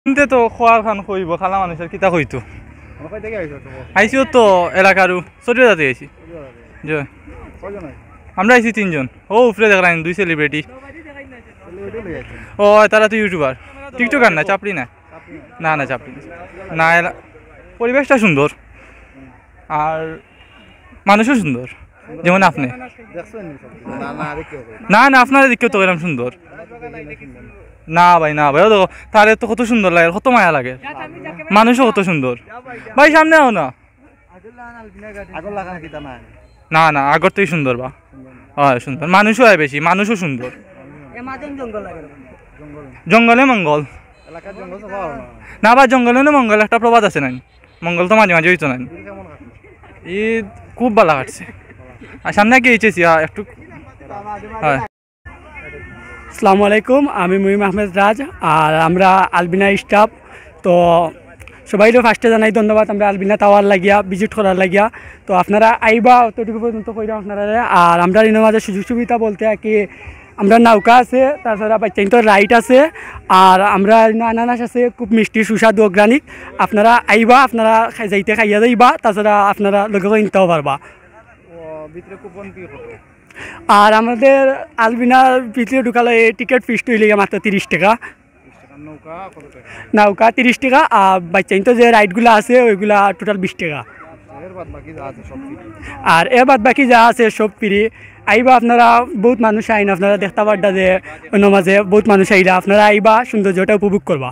কিন্তু তো খোয়ার খান কইব খালা মানুষের কিতা কইতো আইসিও তো এলাকারও চটিয়া যাতে আইসি জয় আমরা আইসি 3 জন ও উপরে দেখলাম 2 সেলিব্রিটি ও তারা তো ইউটিউবার টিকটকার না চাপড়ি না না না চাপড়ি না পরিবেশটা সুন্দর আর মানুষও সুন্দর যেমন আপনি না না আপনারা দেখেও তো এরকম সুন্দর না ভাই না ভাই দেখো তার তো কত সুন্দর লাগে কত মায়া লাগে মানুষও কত সুন্দর ভাই সামনে আও না না না আগর তুই সুন্দর বা হয় সুন্দর মানুষও হয় বেশি মানুষও সুন্দর জঙ্গলে মঙ্গল না বা জঙ্গলে না মঙ্গল একটা প্রবাদ আছে নাই মঙ্গল তো মাঝে মাঝে হইতো নাই ঈদ খুব ভালো কাটছে আর সামনে গিয়েছি একটু হয়। আসসালামু আলাইকুম, আমি মুহিম আহমেদ রাজ আর আমরা আলবিনা স্টাফ। তো সবাই ফার্স্টে জানাই ধন্যবাদ আমরা আলবিনা টাওয়ার লাগিয়া ভিজিট করার লাগিয়া। তো আপনারা আইবা অতটুকু পর্যন্ত কইরা আপনারা। আর আমরা এর মাঝে সুযোগ সুবিধা বলতে কি আমরা নৌকা আছে, তাছাড়া বাচ্চাইন তো রাইড আছে, আর আমরা আনানাস আছে খুব মিষ্টি সুস্বাদু অর্গানিক। আপনারা আইবা, আপনারা যাইতে খাইয়া যাইবা, তাছাড়া আপনারা লগে কিনতেও পারবা। আর আমাদের আলবিনার ভিতরে ঢুকালে টিকিট ফিস হইলে মাত্র 30 টাকা, নৌকা 30 টাকা, আর বাচ্চাইন তো যে রাইডগুলো আছে ওইগুলা টোটাল 20 টাকা। আর এর বাদ বাকি যা আছে সব ফ্রি। আইবা আপনারা, বহুত মানুষ আইন, আপনারা দেখতে পারটা যে অন্য মাঝে বহুত মানুষ আইরা, আপনারা আইবা সৌন্দর্যটা উপভোগ করবা।